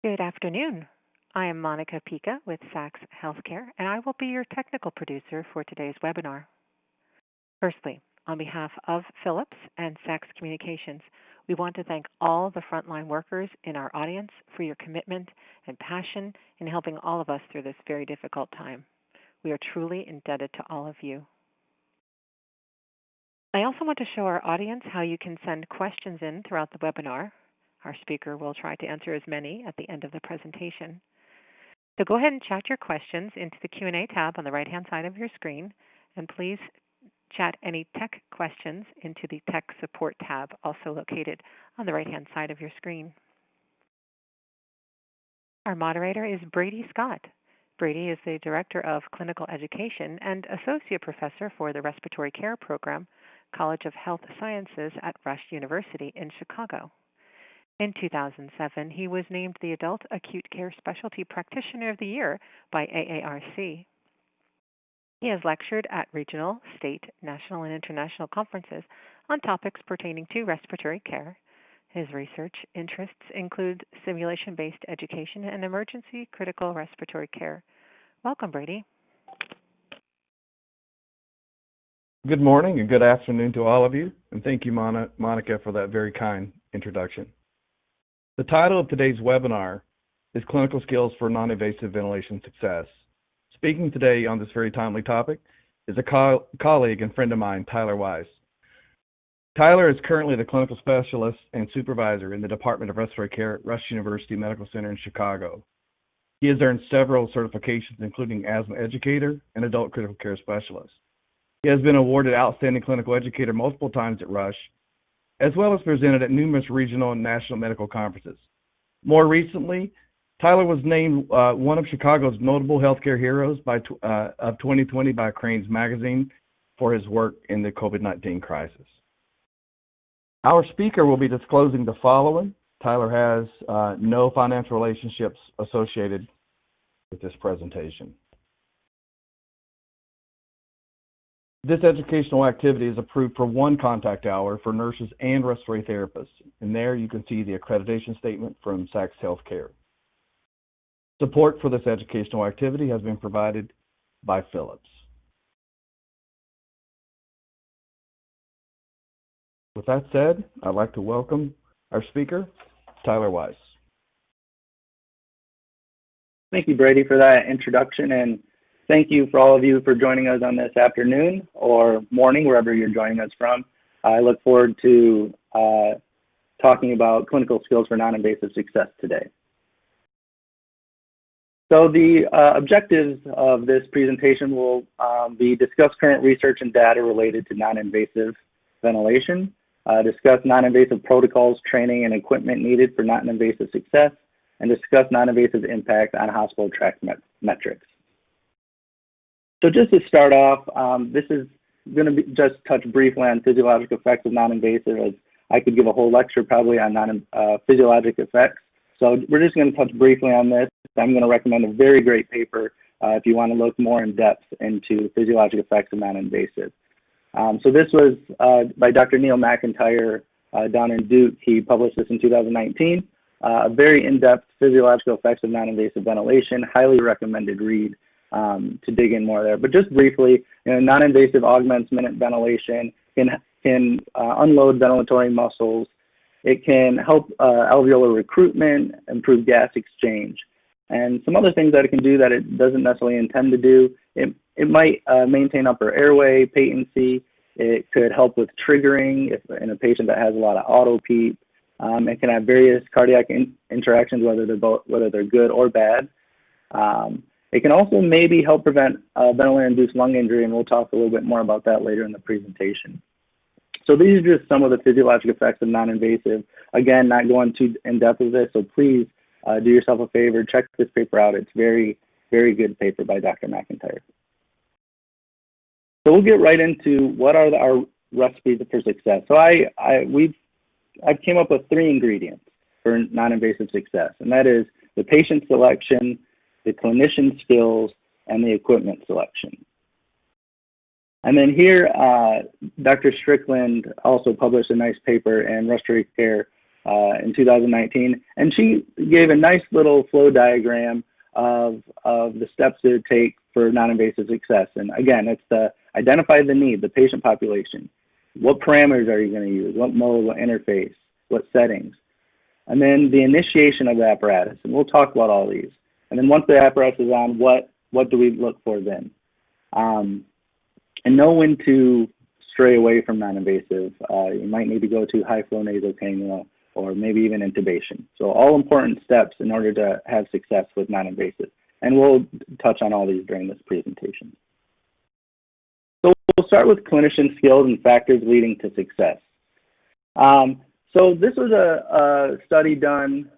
Good afternoon. I am Monica Pica with Sachs Healthcare, and I will be your technical producer for today's webinar. Firstly, on behalf of Philips and Sachs Communications, we want to thank all the frontline workers in our audience for your commitment and passion in helping all of us through this very difficult time. We are truly indebted to all of you. I also want to show our audience how you can send questions in throughout the webinar. Our speaker will try to answer as many at the end of the presentation. So go ahead and chat your questions into the Q&A tab on the right-hand side of your screen, and please chat any tech questions into the Tech Support tab, also located on the right-hand side of your screen. Our moderator is Brady Scott. Brady is the Director of Clinical Education and Associate Professor for the Respiratory Care Program, College of Health Sciences at Rush University in Chicago. In 2007, he was named the Adult Acute Care Specialty Practitioner of the Year by AARC. He has lectured at regional, state, national, and international conferences on topics pertaining to respiratory care. His research interests include simulation-based education and emergency critical respiratory care. Welcome, Brady. Good morning and good afternoon to all of you, and thank you, Monica, for that very kind introduction. The title of today's webinar is Clinical Skills for Non-Invasive Ventilation Success. Speaking today on this very timely topic is a colleague and friend of mine, Tyler Wise. Tyler is currently the clinical specialist and supervisor in the Department of Respiratory Care at Rush University Medical Center in Chicago. He has earned several certifications, including asthma educator and adult critical care specialist. He has been awarded Outstanding Clinical Educator multiple times at Rush, as well as presented at numerous regional and national medical conferences. More recently, Tyler was named one of Chicago's notable healthcare heroes of 2020 by Crain's magazine for his work in the COVID-19 crisis. Our speaker will be disclosing the following. Tyler has no financial relationships associated with this presentation. This educational activity is approved for one contact hour for nurses and respiratory therapists. And there you can see the accreditation statement from Sachs Healthcare. Support for this educational activity has been provided by Philips. With that said, I'd like to welcome our speaker, Tyler Wise. Thank you, Brady, for that introduction, and thank you for all of you for joining us on this afternoon or morning, wherever you're joining us from. I look forward to talking about clinical skills for non-invasive success today. So the objectives of this presentation will be discuss current research and data related to non-invasive ventilation, discuss non-invasive protocols, training, and equipment needed for non-invasive success, and discuss non-invasive impact on hospital tract metrics. So just to start off, this is going to just touch briefly on physiologic effects of non-invasive, as I could give a whole lecture probably on physiologic effects. So we're just going to touch briefly on this. I'm going to recommend a very great paper if you want to look more in depth into physiologic effects of non-invasive. So this was by Dr. Neil McIntyre down in Duke. He published this in 2019. A very in-depth physiological effects of non-invasive ventilation, highly recommended read. To dig in more there. But just briefly, non-invasive augments minute ventilation, can unload ventilatory muscles. It can help alveolar recruitment, improve gas exchange. And some other things that it can do that it doesn't necessarily intend to do, it might maintain upper airway patency. It could help with triggering in a patient that has a lot of auto-PEEP. It can have various cardiac interactions, whether they're good or bad. It can also maybe help prevent ventilator-induced lung injury, and we'll talk a little bit more about that later in the presentation. So these are just some of the physiologic effects of non-invasive. Again, not going too in-depth with this, so please do yourself a favor, check this paper out. It's very, very good paper by Dr. McIntyre. So we'll get right into what are our recipes for success. So I've came up with 3 ingredients for non-invasive success, and that is the patient selection, the clinician skills, and the equipment selection. And then here, Dr. Strickland also published a nice paper in Respiratory Care in 2019, and she gave a nice little flow diagram of the steps to take for non-invasive success. And again, it's to identify the need, the patient population. What parameters are you going to use? What mode, what interface, what settings? And then the initiation of the apparatus, and we'll talk about all these. And then once the apparatus is on, what do we look for then? And know when to stray away from non-invasive. You might need to go to high-flow nasal cannula or maybe even intubation. So all important steps in order to have success with non-invasive. And we'll touch on all these during this presentation. So we'll start with clinician skills and factors leading to success. So this was a study done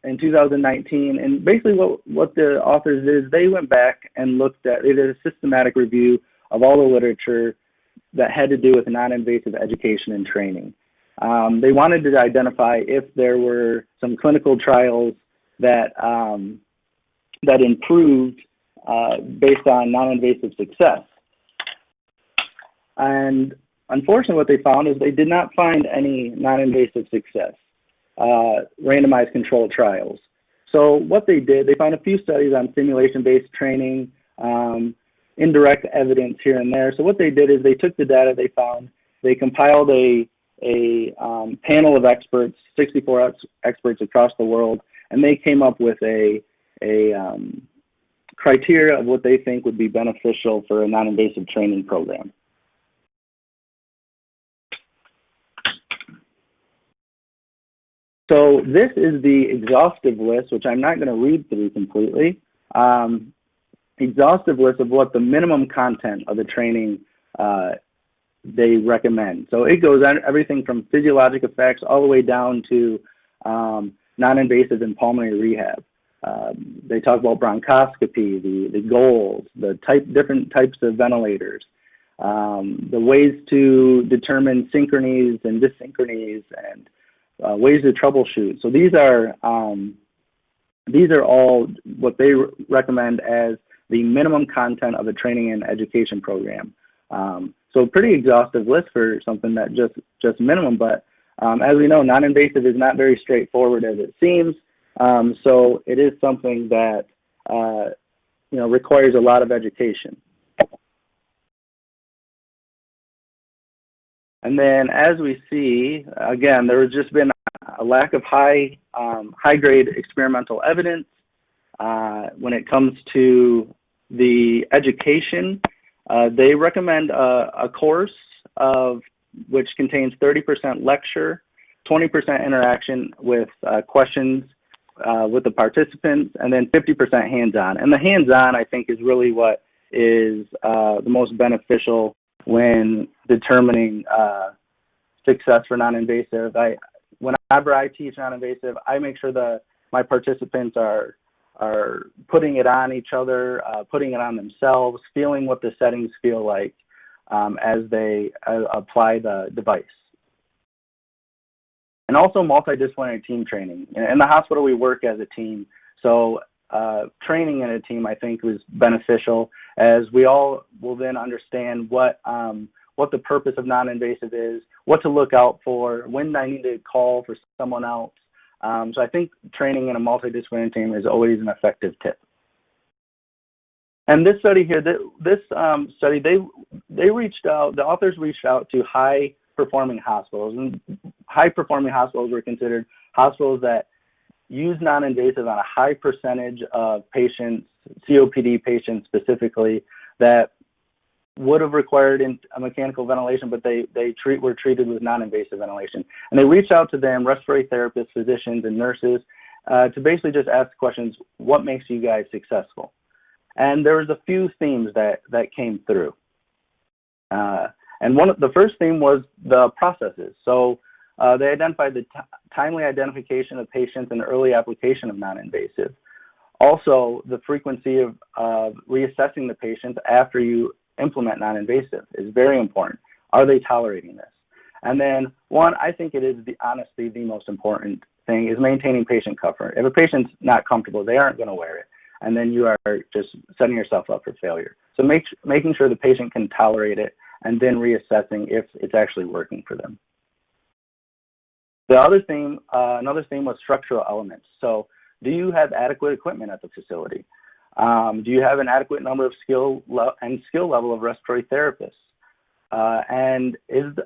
in 2019, and basically what the authors did is they went back and they did a systematic review of all the literature that had to do with non-invasive education and training. They wanted to identify if there were some clinical trials that improved based on non-invasive success. And unfortunately, what they found is they did not find any non-invasive success, randomized controlled trials. So what they did, they found a few studies on simulation-based training, indirect evidence here and there. So what they did is they took the data they found, they compiled a panel of experts, 64 experts across the world, and they came up with a criteria of what they think would be beneficial for a non-invasive training program. So this is the exhaustive list, which I'm not going to read through completely. Exhaustive list of what the minimum content of the training they recommend. So it goes on everything from physiologic effects all the way down to non-invasive and pulmonary rehab. They talk about bronchoscopy, the goals, the different types of ventilators, the ways to determine synchronies and dyssynchronies, and ways to troubleshoot. So these are all what they recommend as the minimum content of a training and education program. So pretty exhaustive list for something that just minimum, but as we know, non-invasive is not very straightforward as it seems. So it is something that requires a lot of education. And then, as we see, again, there has just been a lack of high-grade experimental evidence when it comes to the education. They recommend a course which contains 30% lecture, 20% interaction with questions with the participants, and then 50% hands-on. And the hands-on, I think, is really what is the most beneficial when determining success for non-invasive. Whenever I teach non-invasive, I make sure that my participants are putting it on each other, putting it on themselves, feeling what the settings feel like as they apply the device. And also multidisciplinary team training. In the hospital, we work as a team, so training in a team, I think, was beneficial, as we all will then understand what the purpose of non-invasive is, what to look out for, when I need to call for someone else. So I think training in a multidisciplinary team is always an effective tip. And this study here, study, the authors reached out to high-performing hospitals, and high-performing hospitals were considered hospitals that use non-invasive on a high percentage of patients, COPD patients specifically, that would have required a mechanical ventilation, but they were treated with non-invasive ventilation. And they reached out to them, respiratory therapists, physicians, and nurses, to basically just ask questions, what makes you guys successful? And there was a few themes that came through. And the first theme was the processes. So they identified the timely identification of patients and early application of non-invasive. Also, the frequency of reassessing the patients after you implement non-invasive is very important. Are they tolerating this? And then I think it is honestly the most important thing is maintaining patient comfort. If a patient's not comfortable, they aren't going to wear it. And then you are just setting yourself up for failure. So making sure the patient can tolerate it and then reassessing if it's actually working for them. Another theme was structural elements. So do you have adequate equipment at the facility? Do you have an adequate number of skill level of respiratory therapists? And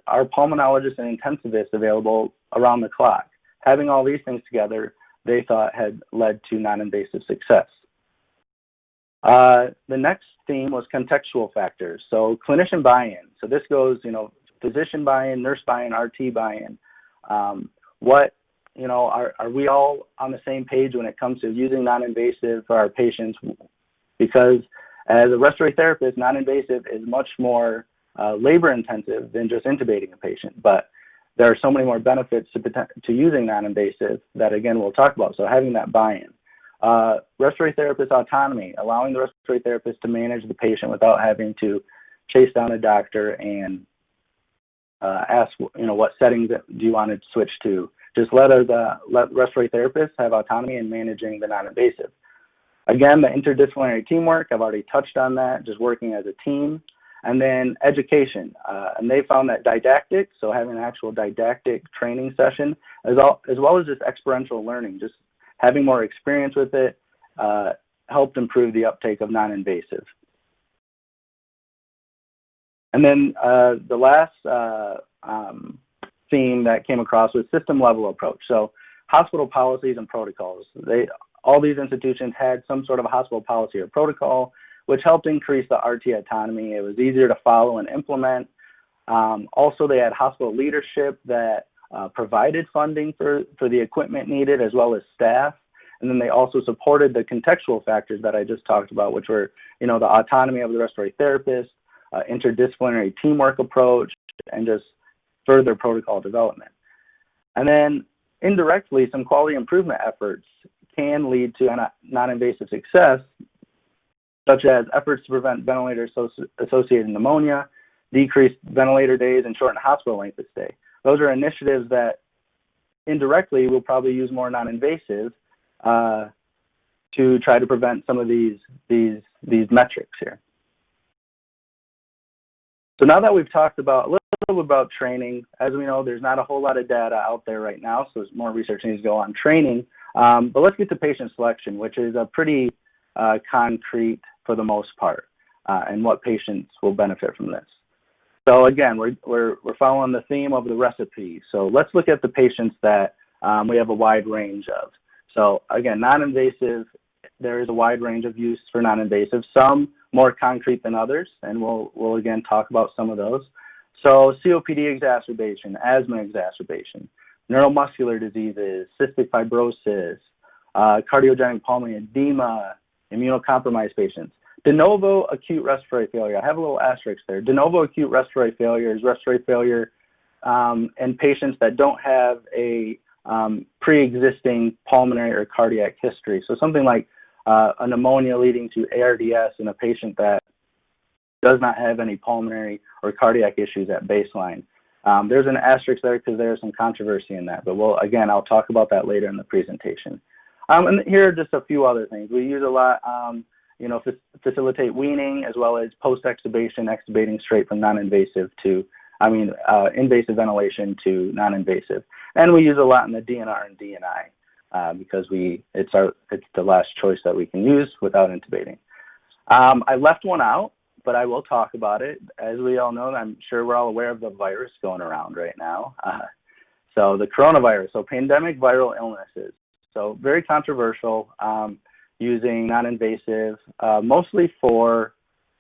are pulmonologists and intensivists available around the clock? Having all these things together, they thought had led to non-invasive success. The next theme was contextual factors. So clinician buy-in. So this goes, physician buy-in, nurse buy-in, RT buy-in. Are we all on the same page when it comes to using non-invasive for our patients? Because as a respiratory therapist, non-invasive is much more labor-intensive than just intubating a patient. But there are so many more benefits to using non-invasive that, again, we'll talk about. So having that buy-in. Respiratory therapist autonomy, allowing the respiratory therapist to manage the patient without having to chase down a doctor and ask, what settings do you want to switch to? Just let respiratory therapists have autonomy in managing the non-invasive. Again, the interdisciplinary teamwork, I've already touched on that, just working as a team. And then education, and they found that didactic, so having an actual didactic training session, as well as just experiential learning, just having more experience with it, helped improve the uptake of non-invasive. And then the last theme that came across was system level approach. So hospital policies and protocols. All these institutions had some sort of a hospital policy or protocol, which helped increase the RT autonomy. It was easier to follow and implement. Also, they had hospital leadership that provided funding for the equipment needed, as well as staff. And then they also supported the contextual factors that I just talked about, which were, the autonomy of the respiratory therapist, interdisciplinary teamwork approach, and just further protocol development. And then indirectly, some quality improvement efforts can lead to non-invasive success, such as efforts to prevent ventilator-associated pneumonia, decreased ventilator days, and shorten hospital length of stay. Those are initiatives that indirectly will probably use more non-invasive to try to prevent some of these metrics here. So now that we've talked about a little bit about training, as we know, there's not a whole lot of data out there right now, so more research needs to go on training. But let's get to patient selection, which is a pretty concrete for the most part, and what patients will benefit from this. So again, we're following the theme of the recipe. So let's look at the patients that we have a wide range of. So again, non-invasive, there is a wide range of use for non-invasive, some more concrete than others, and we'll again talk about some of those. So COPD exacerbation, asthma exacerbation, neuromuscular diseases, cystic fibrosis, cardiogenic pulmonary edema, immunocompromised patients. De novo acute respiratory failure, I have a little asterisk there. De novo acute respiratory failure is respiratory failure in patients that don't have a pre-existing pulmonary or cardiac history. So something like a pneumonia leading to ARDS in a patient that does not have any pulmonary or cardiac issues at baseline. There's an asterisk there because there's some controversy in that, but I'll talk about that later in the presentation. And here are just a few other things. We use a lot, facilitate weaning, as well as post-extubation, extubating straight from non-invasive to, invasive ventilation to non-invasive. And we use a lot in the DNR and DNI because it's the last choice that we can use without intubating. I left one out, but I will talk about it. As we all know, I'm sure we're all aware of the virus going around right now. So the coronavirus, so pandemic viral illnesses. So very controversial, using non-invasive, mostly for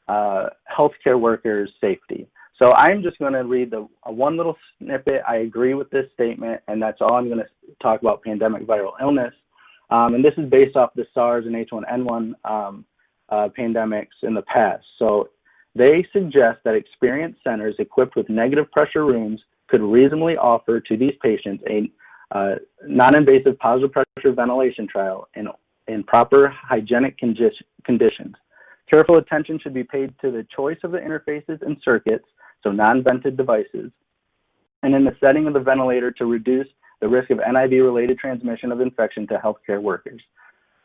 healthcare workers' safety. So I'm just going to read one little snippet. I agree with this statement, and that's all I'm going to talk about pandemic viral illness. And this is based off the SARS and H1N1 pandemics in the past. So they suggest that experienced centers equipped with negative pressure rooms could reasonably offer to these patients a non-invasive positive pressure ventilation trial in proper hygienic conditions. Careful attention should be paid to the choice of the interfaces and circuits, so non-vented devices, and in the setting of the ventilator to reduce the risk of NIV-related transmission of infection to healthcare workers.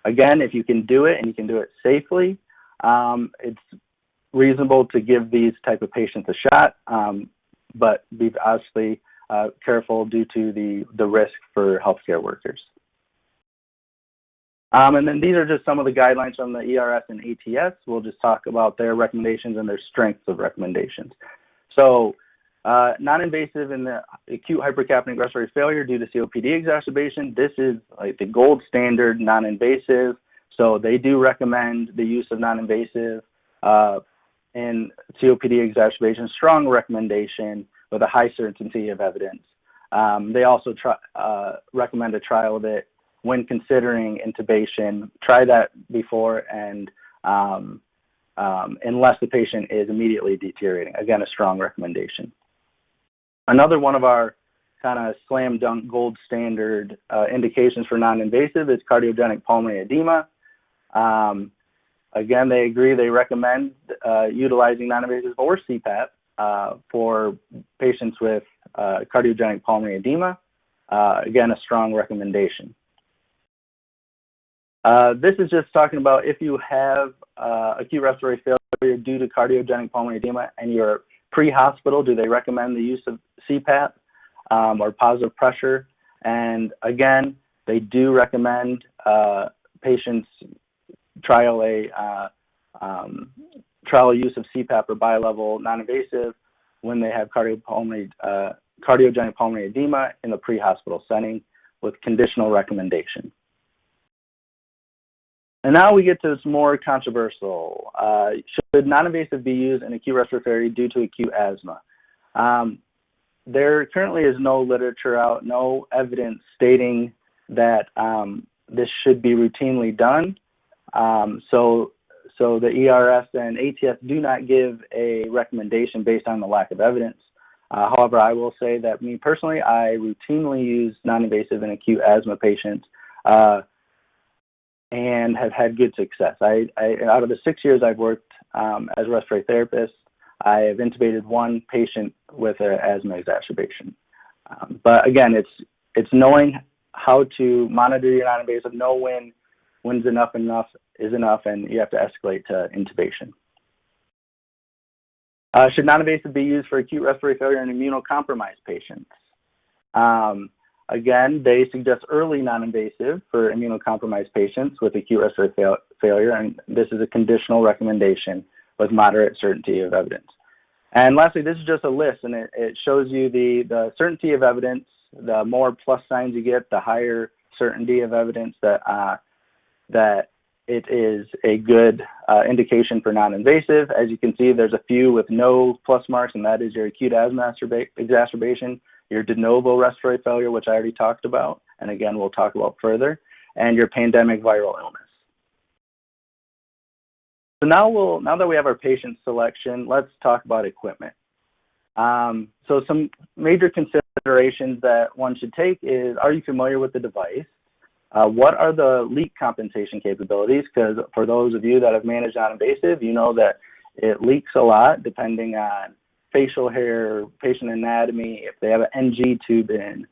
Again, if you can do it and you can do it safely, it's reasonable to give these type of patients a shot, but be obviously careful due to the risk for healthcare workers. And then these are just some of the guidelines from the ERS and ATS. We'll just talk about their recommendations and their strengths of recommendations. So non-invasive in the acute hypercapnic respiratory failure due to COPD exacerbation, this is like the gold standard non-invasive. So they do recommend the use of non-invasive in COPD exacerbation, strong recommendation with a high certainty of evidence. They also recommend a trial of it when considering intubation. Try that before and unless the patient is immediately deteriorating. Again, a strong recommendation. Another one of our kind of slam dunk gold standard indications for non-invasive is cardiogenic pulmonary edema. Again, they agree, they recommend utilizing non-invasive or CPAP for patients with cardiogenic pulmonary edema. Again, a strong recommendation. This is just talking about if you have acute respiratory failure due to cardiogenic pulmonary edema and you're pre-hospital, do they recommend the use of CPAP or positive pressure? And again, they do recommend patients trial use of CPAP or bilevel non-invasive when they have cardiogenic pulmonary edema in the pre-hospital setting with conditional recommendation. And now we get to this more controversial. Should non-invasive be used in acute respiratory due to acute asthma? There currently is no literature out, no evidence stating that this should be routinely done. So the ERS and ATS do not give a recommendation based on the lack of evidence. However, I will say that me personally, I routinely use non-invasive in acute asthma patients and have had good success. Out of the 6 years I've worked as a respiratory therapist, I have intubated one patient with an asthma exacerbation. But again, it's knowing how to monitor your non-invasive, know when's enough is enough, and you have to escalate to intubation. Should non-invasive be used for acute respiratory failure in immunocompromised patients? Again, they suggest early non-invasive for immunocompromised patients with acute respiratory failure, and this is a conditional recommendation with moderate certainty of evidence. And lastly, this is just a list, and it shows you the certainty of evidence. The more plus signs you get, the higher certainty of evidence that it is a good indication for non-invasive. As you can see, there's a few with no plus marks, and that is your acute asthma exacerbation, your de novo respiratory failure, which I already talked about, and again, we'll talk about further, and your pandemic viral illness. So now that we have our patient selection, let's talk about equipment. So some major considerations that one should take is, are you familiar with the device? What are the leak compensation capabilities? Because for those of you that have managed non-invasive, you know that it leaks a lot depending on facial hair, patient anatomy, if they have an NG tube in,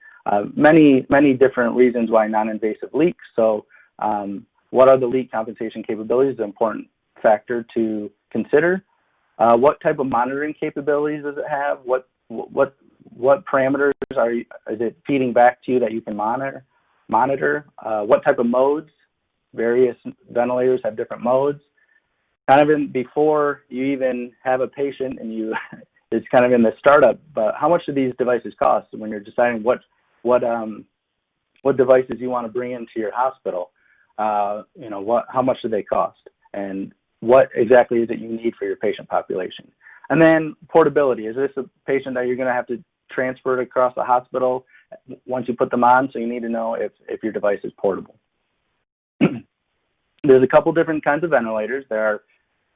many different reasons why non-invasive leaks. So what are the leak compensation capabilities? Is an important factor to consider. What type of monitoring capabilities does it have? What parameters is it feeding back to you that you can monitor? What type of modes? Various ventilators have different modes. Kind of before you even have a patient and it's kind of in the startup, but how much do these devices cost when you're deciding what devices you want to bring into your hospital? How much do they cost? And what exactly is it you need for your patient population? And then portability. Is this a patient that you're going to have to transfer it across the hospital once you put them on? So you need to know if your device is portable. There's a couple different kinds of ventilators. There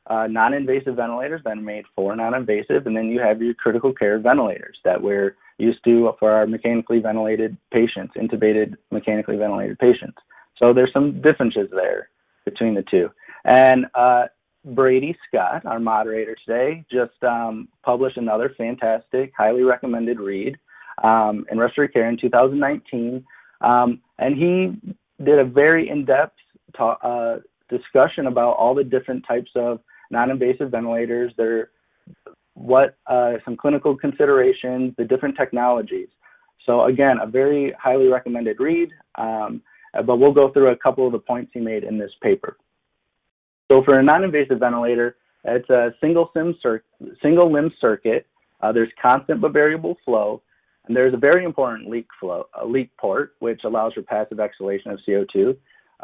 are non-invasive ventilators that are made for non-invasive, and then you have your critical care ventilators that we're used to for our mechanically ventilated patients, intubated mechanically ventilated patients. So there's some differences there between the two. And Brady Scott, our moderator today, just published another fantastic, highly recommended read in Respiratory Care in 2019. And he did a very in-depth discussion about all the different types of non-invasive ventilators, some clinical considerations, the different technologies. So again, a very highly recommended read, but we'll go through a couple of the points he made in this paper. So for a non-invasive ventilator, it's a single limb circuit. There's constant but variable flow, and there's a very important leak port, which allows for passive exhalation of CO2.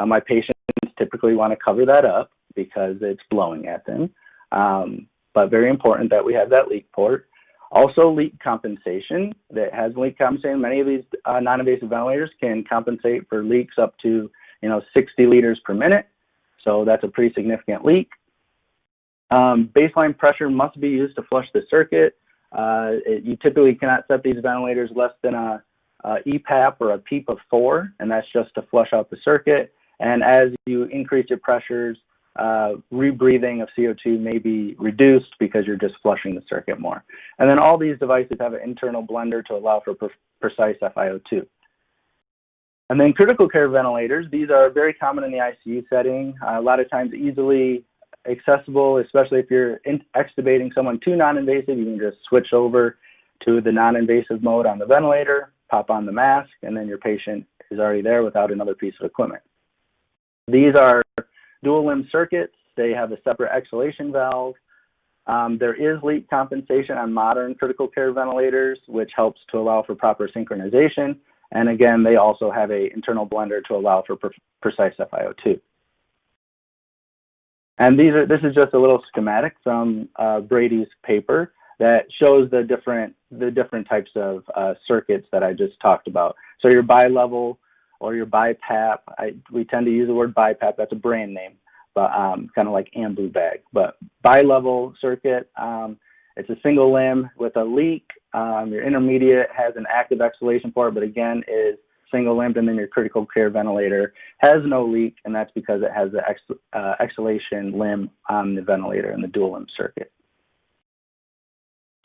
My patients typically want to cover that up because it's blowing at them, but very important that we have that leak port. Also, leak compensation. That has leak compensation. Many of these non-invasive ventilators can compensate for leaks up to 60 liters per minute. So that's a pretty significant leak. Baseline pressure must be used to flush the circuit. You typically cannot set these ventilators less than a EPAP or a PEEP of 4, and that's just to flush out the circuit. And as you increase your pressures, rebreathing of CO2 may be reduced because you're just flushing the circuit more. And then all these devices have an internal blender to allow for precise FiO2. And then critical care ventilators, these are very common in the ICU setting, a lot of times easily accessible, especially if you're extubating someone to non-invasive. You can just switch over to the non-invasive mode on the ventilator, pop on the mask, and then your patient is already there without another piece of equipment. These are dual limb circuits. They have a separate exhalation valve. There is leak compensation on modern critical care ventilators, which helps to allow for proper synchronization. And again, they also have an internal blender to allow for precise FiO2. And this is just a little schematic from Brady's paper that shows the different types of circuits that I just talked about. So your bi-level or your BiPAP, we tend to use the word BiPAP, that's a brand name, but kind of like Ambu bag. But bi-level circuit, it's a single limb with a leak. Your intermediate has an active exhalation port, but again is single limbed, and then your critical care ventilator has no leak, and that's because it has the exhalation limb on the ventilator in the dual limb circuit.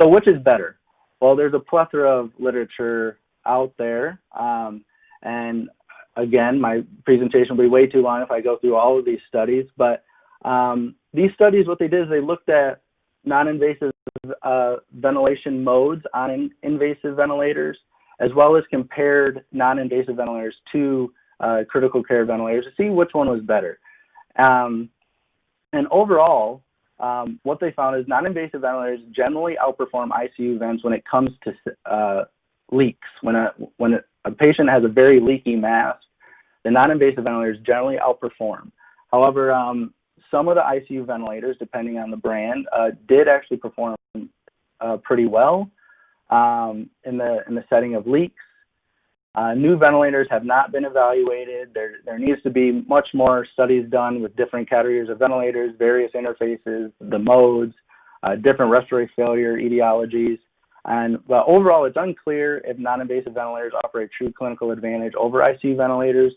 So which is better? Well, there's a plethora of literature out there, and again, my presentation will be way too long if I go through all of these studies, but these studies, what they did is they looked at non-invasive ventilation modes on invasive ventilators, as well as compared non-invasive ventilators to critical care ventilators to see which one was better. And overall, what they found is non-invasive ventilators generally outperform ICU vents when it comes to leaks. When a patient has a very leaky mask, the non-invasive ventilators generally outperform. However, some of the ICU ventilators, depending on the brand, did actually perform pretty well in the setting of leaks. New ventilators have not been evaluated. There needs to be much more studies done with different categories of ventilators, various interfaces, the modes, different respiratory failure etiologies. But overall, it's unclear if non-invasive ventilators offer a true clinical advantage over ICU ventilators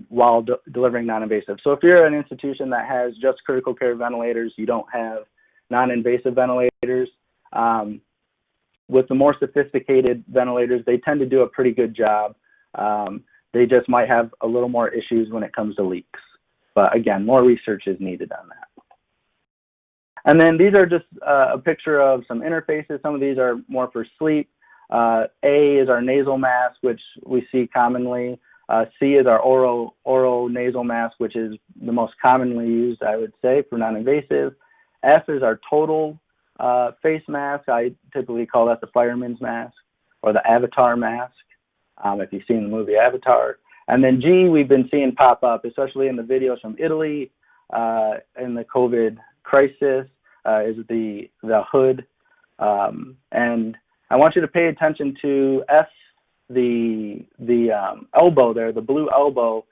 while delivering non-invasive. So if you're an institution that has just critical care ventilators, you don't have non-invasive ventilators, with the more sophisticated ventilators, they tend to do a pretty good job. They just might have a little more issues when it comes to leaks. But again, more research is needed on that. And then these are just a picture of some interfaces. Some of these are more for sleep. A is our nasal mask, which we see commonly. C is our oral nasal mask, which is the most commonly used, I would say, for non-invasive. F is our total face mask. I typically call that the fireman's mask or the Avatar mask, if you've seen the movie Avatar. And then G, we've been seeing pop up, especially in the videos from Italy in the COVID crisis, is the hood. And I want you to pay attention to F, the elbow there, the blue elbow.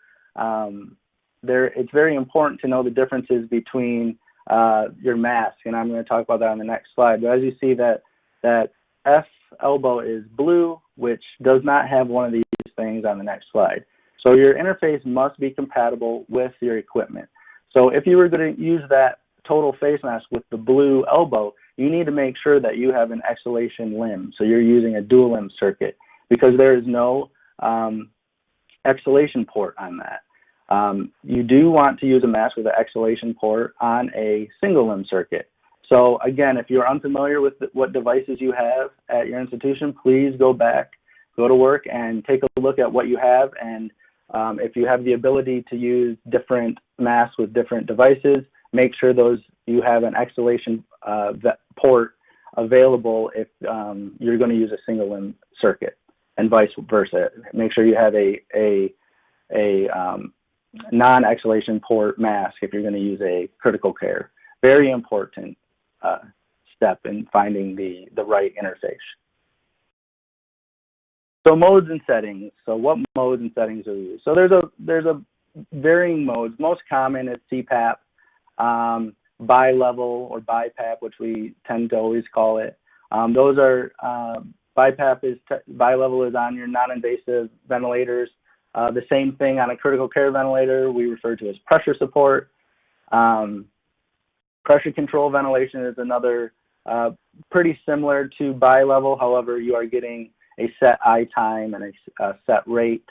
It's very important to know the differences between your mask, and I'm going to talk about that on the next slide. But as you see, that F elbow is blue, which does not have one of these things on the next slide. So your interface must be compatible with your equipment. So if you were going to use that total face mask with the blue elbow, you need to make sure that you have an exhalation limb. So you're using a dual limb circuit, because there is no exhalation port on that. You do want to use a mask with an exhalation port on a single limb circuit. So again, if you're unfamiliar with what devices you have at your institution, please go back go to work and take a look at what you have, and if you have the ability to use different masks with different devices, make sure you have an exhalation port available if you're going to use a single limb circuit, and vice versa. Make sure you have a non-exhalation port mask if you're going to use a critical care. Very important step in finding the right interface. So modes and settings. So what modes and settings do we use? So there's a varying modes. Most common is CPAP, bi-level or BiPAP, which we tend to always call it. Those are bi-level is on your non-invasive ventilators. The same thing on a critical care ventilator we refer to as pressure support. Pressure control ventilation is another pretty similar to bi-level. However, you are getting a set I time and a set rate.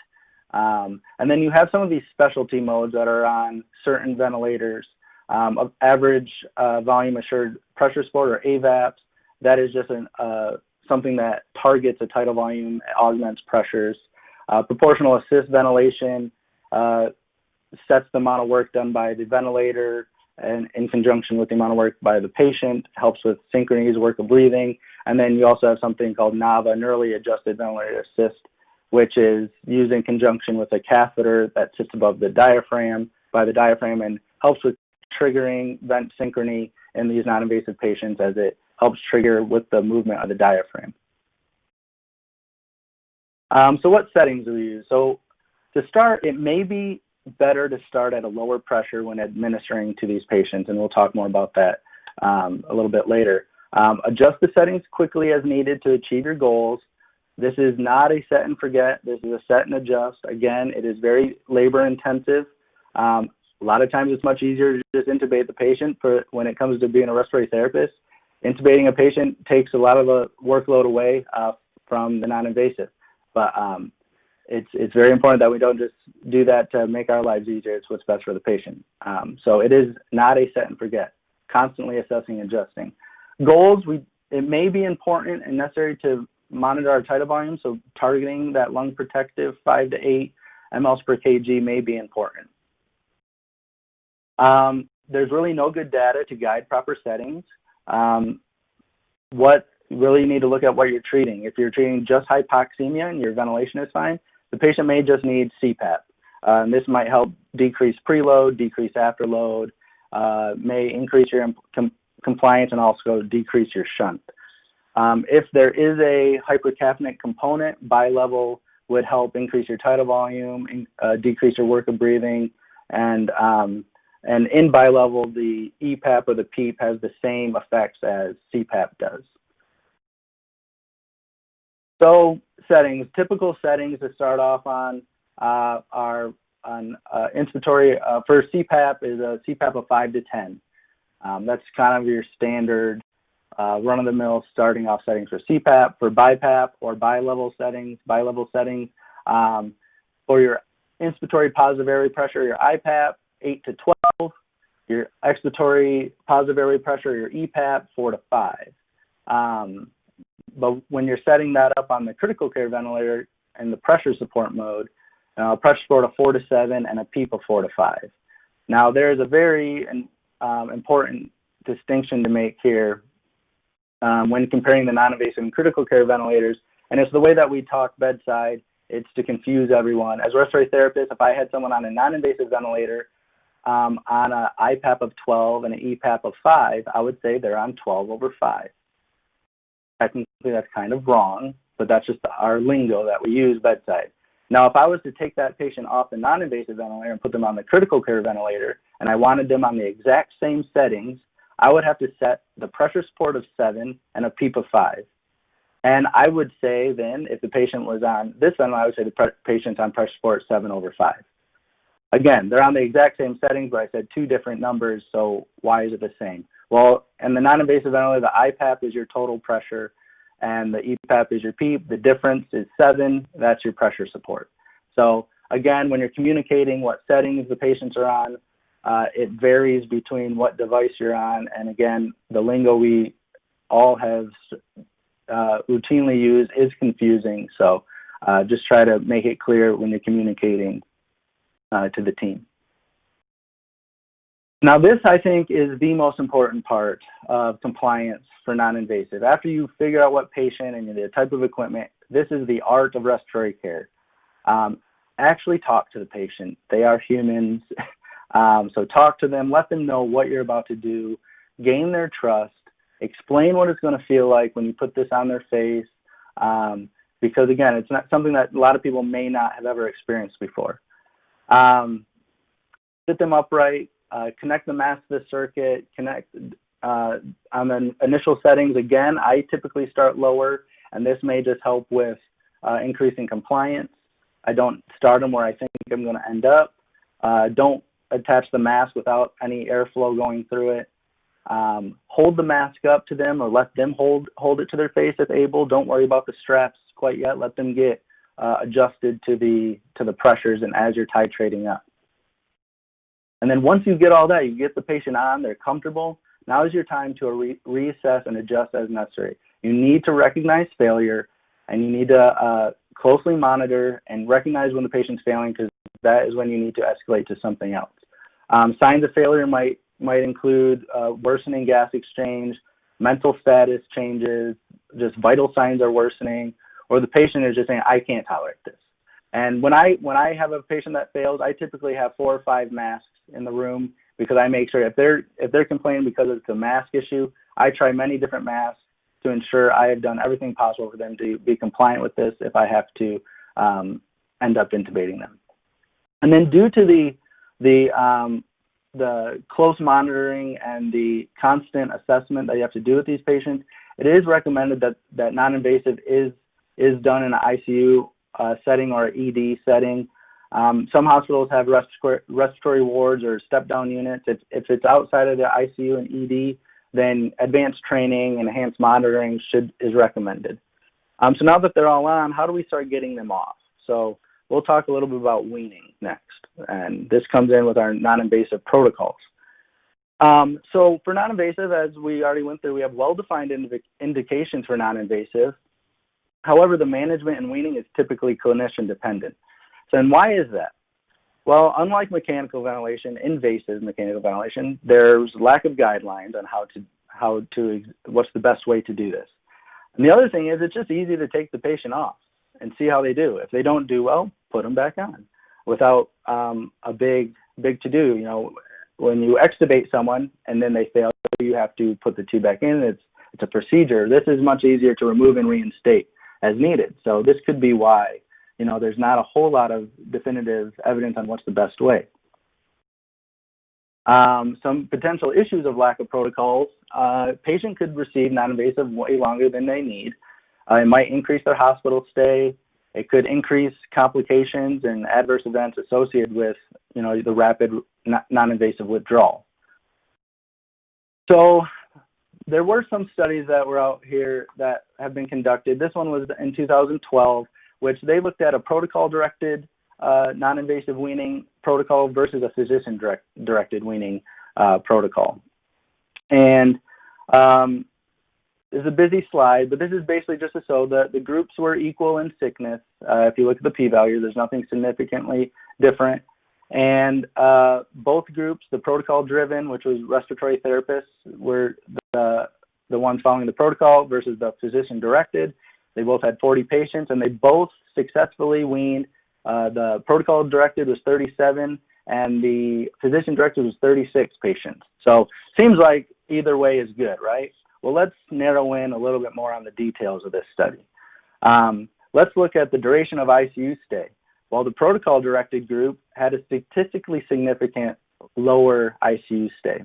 And then you have some of these specialty modes that are on certain ventilators. Average volume assured pressure support, or AVAPs. That is just something that targets a tidal volume, augments pressures. Proportional assist ventilation sets the amount of work done by the ventilator and in conjunction with the amount of work by the patient, helps with synchronies, work of breathing. And then you also have something called NAVA, neurally adjusted ventilator assist, which is used in conjunction with a catheter that sits above the diaphragm, and helps with triggering vent synchrony in these non-invasive patients, as it helps trigger with the movement of the diaphragm. So what settings do we use? So to start, it may be better to start at a lower pressure when administering to these patients, and we'll talk more about that a little bit later. Adjust the settings quickly as needed to achieve your goals. This is not a set and forget. This is a set and adjust. Again, it is very labor intensive. A lot of times it's much easier to just intubate the patient. When it comes to being a respiratory therapist, intubating a patient takes a lot of the workload away from the non-invasive. But it's very important that we don't just do that to make our lives easier. It's what's best for the patient. So it is not a set and forget. Constantly assessing and adjusting. Goals, it may be important and necessary to monitor our tidal volume, so targeting that lung protective 5 to 8 mLs per kg may be important. There's really no good data to guide proper settings. What really you need to look at what you're treating. If you're treating just hypoxemia and your ventilation is fine, the patient may just need CPAP. And this might help decrease preload, decrease afterload, may increase your compliance, and also decrease your shunt. If there is a hypercapnic component, bi-level would help increase your tidal volume, decrease your work of breathing, and in bi-level, the EPAP or the PEEP has the same effects as CPAP does. So settings, typical settings to start off on are on inspiratory. For CPAP is a CPAP of 5 to 10. That's kind of your standard run-of-the-mill starting off settings for CPAP. For BiPAP or bi-level settings, for your inspiratory positive airway pressure, your IPAP, 8 to 12. Your expiratory positive airway pressure, your EPAP, 4 to 5. But when you're setting that up on the critical care ventilator in the pressure support mode, pressure support of 4 to 7 and a PEEP of 4 to 5. Now, there's a very important distinction to make here when comparing the non-invasive and critical care ventilators, and it's the way that we talk bedside. It's to confuse everyone. As a respiratory therapist, if I had someone on a non-invasive ventilator on an IPAP of 12 and an EPAP of 5, I would say they're on 12/5. Technically, that's kind of wrong, but that's just our lingo that we use bedside. Now, if I was to take that patient off the non-invasive ventilator and put them on the critical care ventilator, and I wanted them on the exact same settings, I would have to set the pressure support of 7 and a PEEP of 5. And I would say then, if the patient was on this ventilator, I would say the patient's on pressure support 7/5. Again, they're on the exact same settings, but I said 2 different numbers, so why is it the same? Well, in the non-invasive ventilator, the IPAP is your total pressure, and the EPAP is your PEEP. The difference is 7. That's your pressure support. So again, when you're communicating what settings the patients are on, it varies between what device you're on. And again, the lingo we all have routinely used is confusing. So Just try to make it clear when you're communicating to the team. Now this, I think, is the most important part of compliance for non-invasive. After you figure out what patient and the type of equipment, this is the art of respiratory care. Actually talk to the patient. They are humans. So talk to them, let them know what you're about to do, gain their trust, explain what it's going to feel like when you put this on their face, because again, it's not something that a lot of people may not have ever experienced before. Sit them upright, connect the mask to the circuit, connect on the initial settings. Again, I typically start lower, and this may just help with increasing compliance. I don't start them where I think I'm going to end up. Don't attach the mask without any airflow going through it. Hold the mask up to them, or let them hold it to their face if able. Don't worry about the straps quite yet. Let them get adjusted to the pressures and as you're titrating up. And then once you get all that, you get the patient on, they're comfortable. Now is your time to reassess and adjust as necessary. You need to recognize failure, and you need to closely monitor and recognize when the patient's failing, because that is when you need to escalate to something else. Signs of failure might include worsening gas exchange, mental status changes, just vital signs are worsening, or the patient is just saying, I can't tolerate this. And when I have a patient that fails, I typically have 4 or 5 masks in the room, because I make sure if they're complaining because it's a mask issue, I try many different masks to ensure I have done everything possible for them to be compliant with this if I have to end up intubating them. And then due to the close monitoring and the constant assessment that you have to do with these patients, it is recommended that non-invasive is done in an ICU setting or ED setting. Some hospitals have respiratory wards or step-down units. If it's outside of the ICU and ED, then advanced training and enhanced monitoring is recommended. So now that they're all on, how do we start getting them off? So we'll talk a little bit about weaning next, and this comes in with our non-invasive protocols. So for non-invasive, as we already went through, we have well-defined indications for non-invasive. However, the management and weaning is typically clinician dependent. So, and why is that? Well, unlike mechanical ventilation, invasive mechanical ventilation, there's lack of guidelines on what's the best way to do this. And the other thing is, it's just easy to take the patient off and see how they do. If they don't do well, put them back on without a big to-do. You know, when you extubate someone and then they fail, you have to put the tube back in. It's a procedure. This is much easier to remove and reinstate as needed. So this could be why, you know, there's not a whole lot of definitive evidence on what's the best way. Some potential issues of lack of protocols. Patient could receive non-invasive way longer than they need. It might increase their hospital stay. It could increase complications and adverse events associated with, you know, the rapid non-invasive withdrawal. So there were some studies that were out here that have been conducted. This one was in 2012, which they looked at a protocol-directed non-invasive weaning protocol versus a physician-directed weaning protocol. And this is a busy slide, but this is basically just to show that the groups were equal in sickness. If you look at the p-value, there's nothing significantly different. And both groups, the protocol-driven, which was respiratory therapists, were the ones following the protocol versus the physician-directed. They both had 40 patients, and they both successfully weaned. The protocol-directed was 37, and the physician-directed was 36 patients. So seems like either way is good, right? Well, let's narrow in a little bit more on the details of this study. Let's look at the duration of ICU stay. Well, the protocol-directed group had a statistically significant lower ICU stay,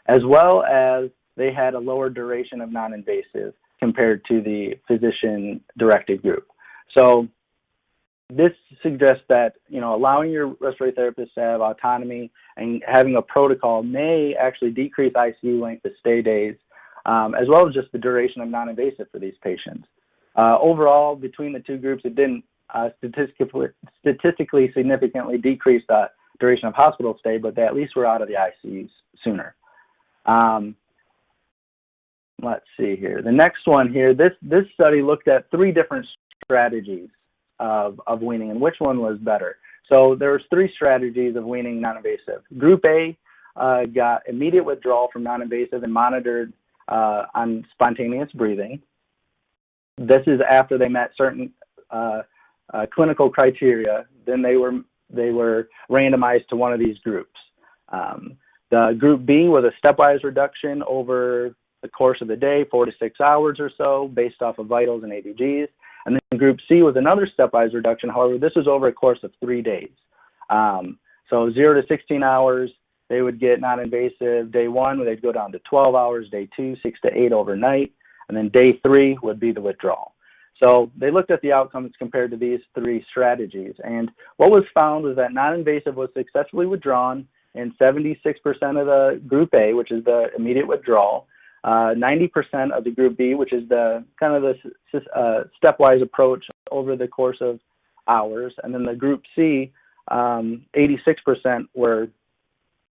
as well as they had a lower duration of non-invasive compared to the physician-directed group. So this suggests that, you know, allowing your respiratory therapist to have autonomy and having a protocol may actually decrease ICU length of stay days, as well as just the duration of non-invasive for these patients. Overall, between the two groups, it didn't statistically significantly decrease the duration of hospital stay, but they at least were out of the ICU sooner. Let's see here. The next one here, this study looked at 3 different strategies of weaning and which one was better. So there's 3 strategies of weaning non-invasive. Group A got immediate withdrawal from non-invasive and monitored on spontaneous breathing. This is after they met certain clinical criteria. Then they were randomized to one of these groups. The group B was a stepwise reduction over the course of the day, 4 to 6 hours or so, based off of vitals and ABGs. And then group C was another stepwise reduction. However, this was over a course of 3 days. So 0 to 16 hours, they would get non-invasive. Day 1, they'd go down to 12 hours. Day 2, 6 to 8 overnight. And then day 3 would be the withdrawal. So they looked at the outcomes compared to these 3 strategies. And what was found was that non-invasive was successfully withdrawn in 76% of the group A, which is the immediate withdrawal, 90% of the group B, which is the kind of the stepwise approach over the course of hours, and then the group C, 86% were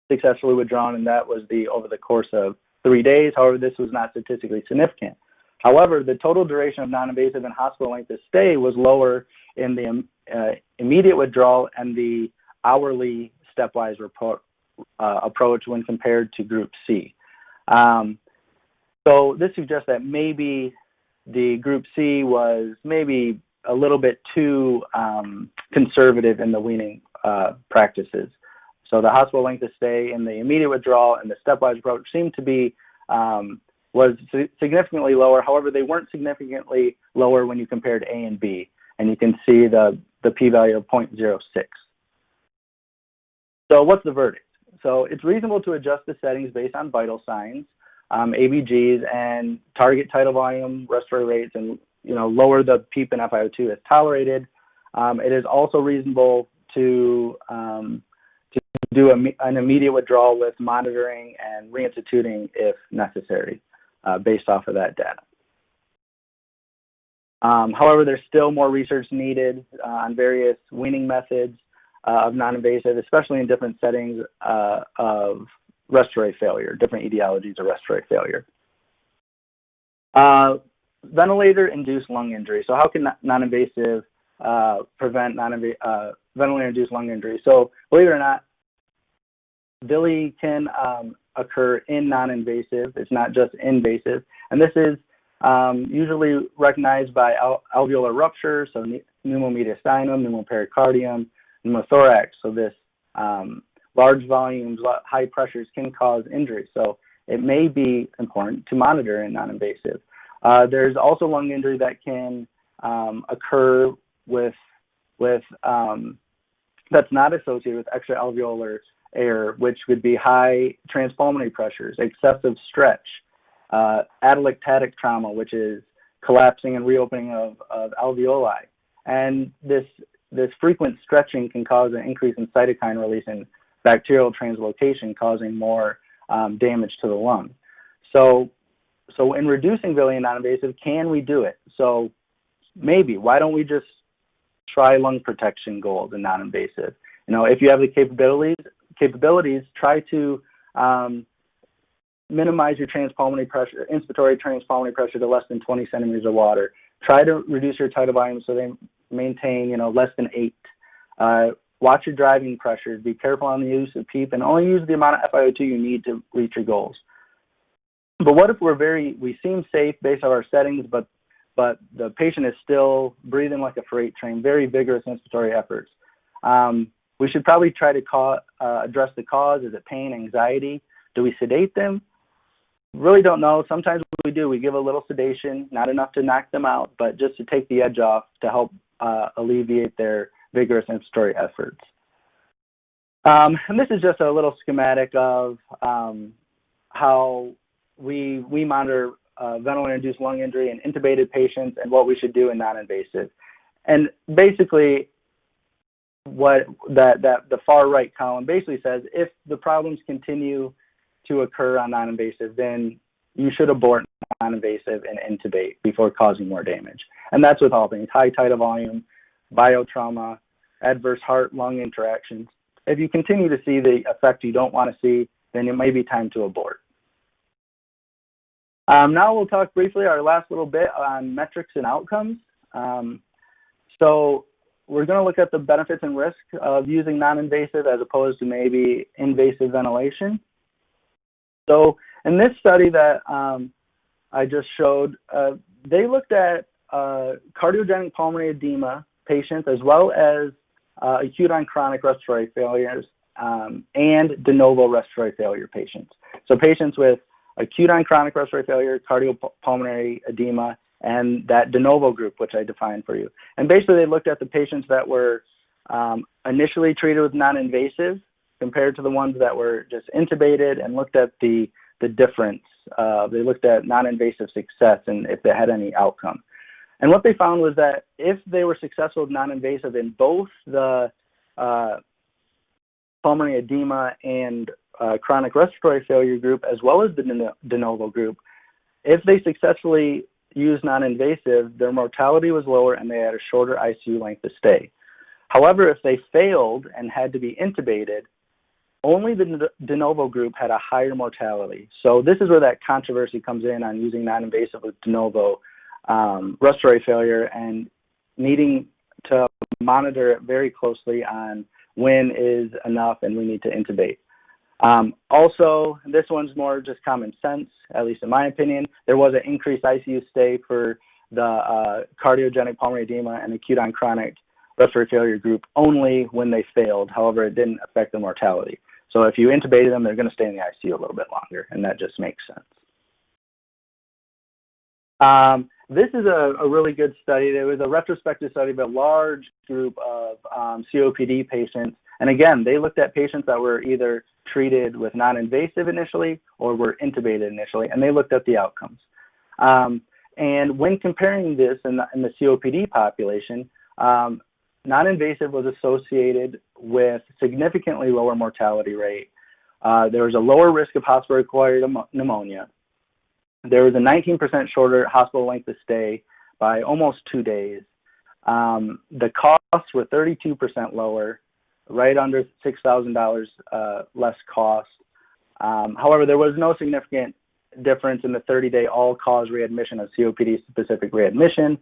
successfully withdrawn, and that was over the course of 3 days. However, this was not statistically significant. However, the total duration of non-invasive and hospital length of stay was lower in the immediate withdrawal and the hourly stepwise approach when compared to group C. So this suggests that maybe the group C was maybe a little bit too conservative in the weaning practices. So the hospital length of stay in the immediate withdrawal and the stepwise approach seemed to be was significantly lower. However, they weren't significantly lower when you compared A and B, and you can see the p-value of 0.06. So what's the verdict? So it's reasonable to adjust the settings based on vital signs, ABGs, and target tidal volume, respiratory rates, and lower the PEEP and FiO2 as tolerated. It is also reasonable to do an immediate withdrawal with monitoring and reinstituting if necessary, based off of that data. However, there's still more research needed on various weaning methods of non-invasive, especially in different settings of respiratory failure, different etiologies of respiratory failure. Ventilator-induced lung injury. So how can non-invasive prevent ventilator-induced lung injury? So believe it or not, VILI can occur in non-invasive. It's not just invasive. And this is usually recognized by alveolar rupture, so pneumomediastinum, pneumopericardium, pneumothorax. So this large volumes, high pressures can cause injury. So it may be important to monitor in non-invasive. There's also lung injury that can occur with that's not associated with extra-alveolar air, which would be high transpulmonary pressures, excessive stretch, atelectatic trauma, which is collapsing and reopening of alveoli. And this frequent stretching can cause an increase in cytokine release and bacterial translocation, causing more damage to the lung. So in reducing VILI in non-invasive, can we do it? So maybe, why don't we just try lung protection goals in non-invasive? If you have the capabilities, try to minimize your transpulmonary pressure, inspiratory transpulmonary pressure to less than 20 centimeters of water. Try to reduce your tidal volume so they maintain, less than 8. Watch your driving pressures. Be careful on the use of PEEP, and only use the amount of FiO2 you need to reach your goals. But what if we seem safe based on our settings, but the patient is still breathing like a freight train, very vigorous inspiratory efforts? We should probably try to address the cause. Is it pain, anxiety? Do we sedate them? Really don't know. Sometimes we do. We give a little sedation, not enough to knock them out, but just to take the edge off to help alleviate their vigorous inspiratory efforts. And this is just a little schematic of how we monitor ventilator-induced lung injury in intubated patients and what we should do in non-invasive. And basically, what the far right column basically says, if the problems continue to occur on non-invasive, then you should abort non-invasive and intubate before causing more damage. And that's with all things: high tidal volume, biotrauma, adverse heart-lung interactions. If you continue to see the effect you don't want to see, then it may be time to abort. Now we'll talk briefly, our last little bit, on metrics and outcomes. So we're going to look at the benefits and risks of using non-invasive as opposed to maybe invasive ventilation. So in this study that I just showed, they looked at cardiogenic pulmonary edema patients as well as acute on chronic respiratory failures and de novo respiratory failure patients. So patients with acute on chronic respiratory failure, cardiopulmonary edema, and that de novo group, which I defined for you. And basically they looked at the patients that were initially treated with non-invasive compared to the ones that were just intubated, and looked at the difference. They looked at non-invasive success and if they had any outcome. And what they found was that if they were successful with non-invasive in both the pulmonary edema and chronic respiratory failure group, as well as the de novo group, if they successfully used non-invasive, their mortality was lower and they had a shorter ICU length of stay. However, if they failed and had to be intubated, only the de novo group had a higher mortality. So this is where that controversy comes in on using non-invasive with de novo respiratory failure and needing to monitor it very closely on when is enough and we need to intubate. Also, this one's more just common sense, at least in my opinion. There was an increased ICU stay for the cardiogenic pulmonary edema and acute on chronic respiratory failure group only when they failed. However, it didn't affect their mortality. So if you intubated them, they're going to stay in the ICU a little bit longer, and that just makes sense. This is a really good study. There was a retrospective study of a large group of COPD patients. And again, they looked at patients that were either treated with non-invasive initially or were intubated initially, and they looked at the outcomes. And when comparing this in the COPD population, non-invasive was associated with significantly lower mortality rate. There was a lower risk of hospital-acquired pneumonia. There was a 19% shorter hospital length of stay by almost 2 days. The costs were 32% lower, right under $6,000 less cost. However, there was no significant difference in the 30-day all-cause readmission of COPD-specific readmission.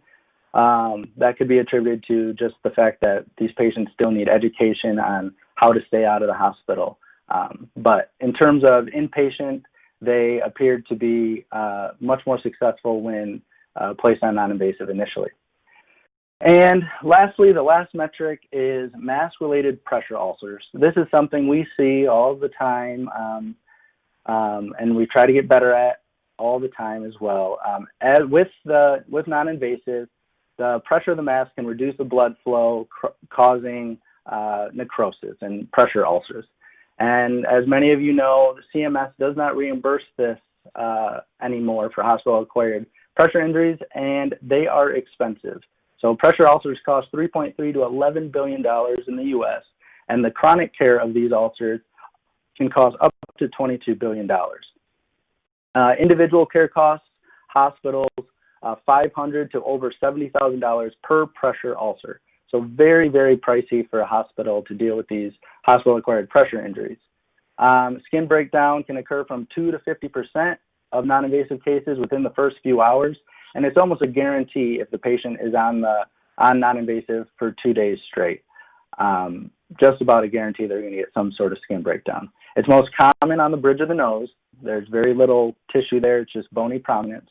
That could be attributed to just the fact that these patients still need education on how to stay out of the hospital. But in terms of inpatient, they appeared to be much more successful when placed on non-invasive initially. And lastly, the last metric is mask-related pressure ulcers. This is something we see all the time, and we try to get better at all the time as well. With non-invasive, the pressure of the mask can reduce the blood flow, causing necrosis and pressure ulcers. And as many of you know, the CMS does not reimburse this anymore for hospital-acquired pressure injuries, and they are expensive. So pressure ulcers cost $3.3 to $11 billion in the U.S., and the chronic care of these ulcers can cost up to $22 billion. Individual care costs, hospitals, $500 to over $70,000 per pressure ulcer. So very, very pricey for a hospital to deal with these hospital-acquired pressure injuries. Skin breakdown can occur from 2 to 50% of non-invasive cases within the first few hours, and it's almost a guarantee if the patient is on non-invasive for 2 days straight. Just about a guarantee they're going to get some sort of skin breakdown. It's most common on the bridge of the nose. There's very little tissue there. It's just bony prominence.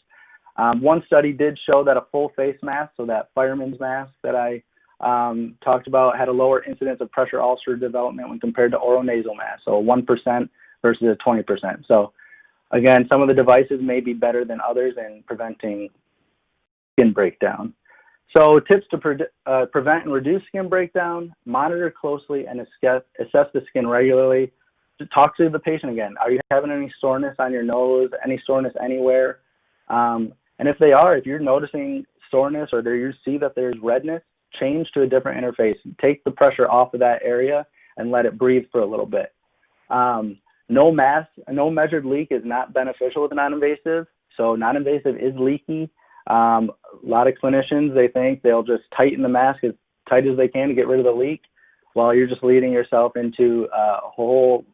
One study did show that a full face mask, so that fireman's mask that I talked about, had a lower incidence of pressure ulcer development when compared to oronasal masks, so 1% versus a 20%. So again, some of the devices may be better than others in preventing skin breakdown. So tips to prevent and reduce skin breakdown: monitor closely and assess the skin regularly. Talk to the patient again. Are you having any soreness on your nose, any soreness anywhere? And if they are, if you're noticing soreness or you see that there's redness, change to a different interface. Take the pressure off of that area and let it breathe for a little bit. No measured leak is not beneficial with non-invasive. So non-invasive is leaky. A lot of clinicians, they think they'll just tighten the mask as tight as they can to get rid of the leak, while you're just leading yourself into a whole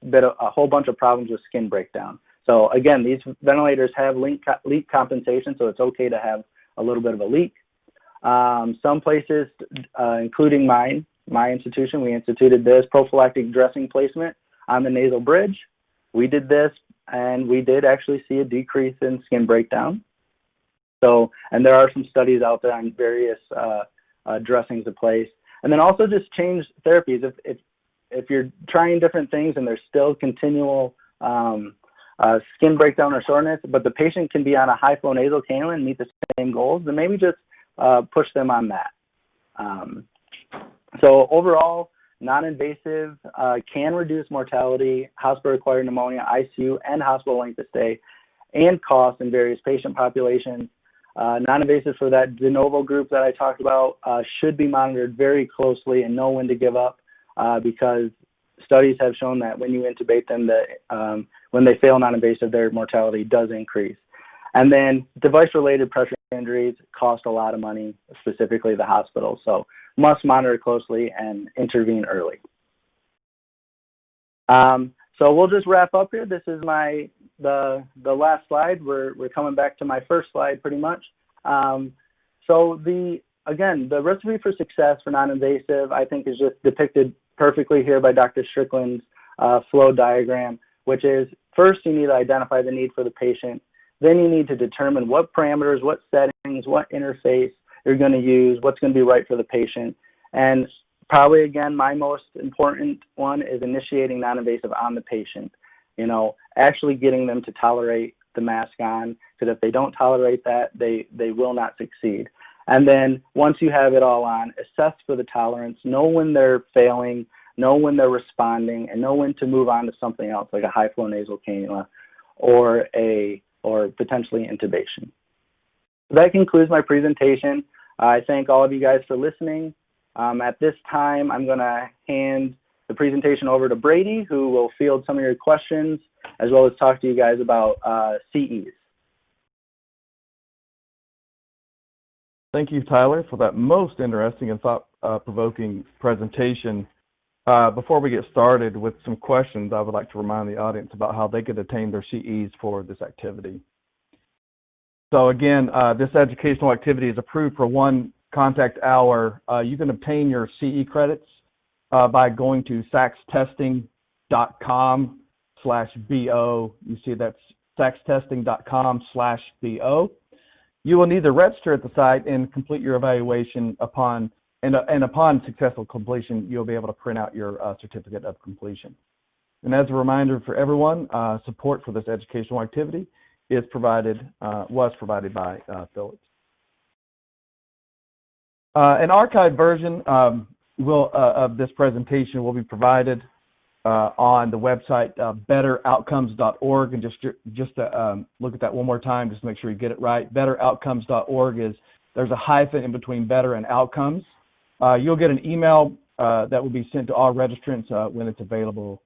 bunch of problems with skin breakdown. So again, these ventilators have leak compensation, so it's okay to have a little bit of a leak. Some places, including my institution, we instituted this prophylactic dressing placement on the nasal bridge. We did this, and we did actually see a decrease in skin breakdown. So, and there are some studies out there on various dressings to place. And then also just change therapies. If you're trying different things and there's still continual skin breakdown or soreness, but the patient can be on a high flow nasal cannula and meet the same goals, then maybe just push them on that. So overall, non-invasive can reduce mortality, hospital-acquired pneumonia, ICU, and hospital length of stay, and costs in various patient populations. Non-invasive for that de novo group that I talked about should be monitored very closely and know when to give up, because studies have shown that when you intubate them, that when they fail non-invasive, their mortality does increase. And then device-related pressure injuries cost a lot of money, specifically the hospital. So must monitor closely and intervene early. So we'll just wrap up here. This is the last slide. We're coming back to my first slide pretty much. So again, the recipe for success for non-invasive, I think, is just depicted perfectly here by Dr. Strickland's flow diagram, which is first you need to identify the need for the patient. Then you need to determine what parameters, what settings, what interface you're going to use, what's going to be right for the patient. And probably, again, my most important one is initiating non-invasive on the patient. You know, actually getting them to tolerate the mask on, because if they don't tolerate that, they will not succeed. And then once you have it all on, assess for the tolerance, know when they're failing, know when they're responding, and know when to move on to something else, like a high flow nasal cannula or potentially intubation. So that concludes my presentation. I thank all of you guys for listening. At this time, I'm going to hand the presentation over to Brady, who will field some of your questions, as well as talk to you guys about CEs. Thank you, Tyler, for that most interesting and thought-provoking presentation. Before we get started with some questions, I would like to remind the audience about how they could attain their CEs for this activity. So again, this educational activity is approved for 1 contact hour. You can obtain your CE credits by going to saxtesting.com/BO. You see that's saxtesting.com/BO. You will need to register at the site and complete your evaluation upon successful completion, you'll be able to print out your certificate of completion. And as a reminder for everyone, support for this educational activity was provided by Philips. An archived version of this presentation will be provided on the website betteroutcomes.org, and just to look at that one more time, just to make sure you get it right. Betteroutcomes.org there's a hyphen in between better and outcomes. You'll get an email that will be sent to all registrants when it's available,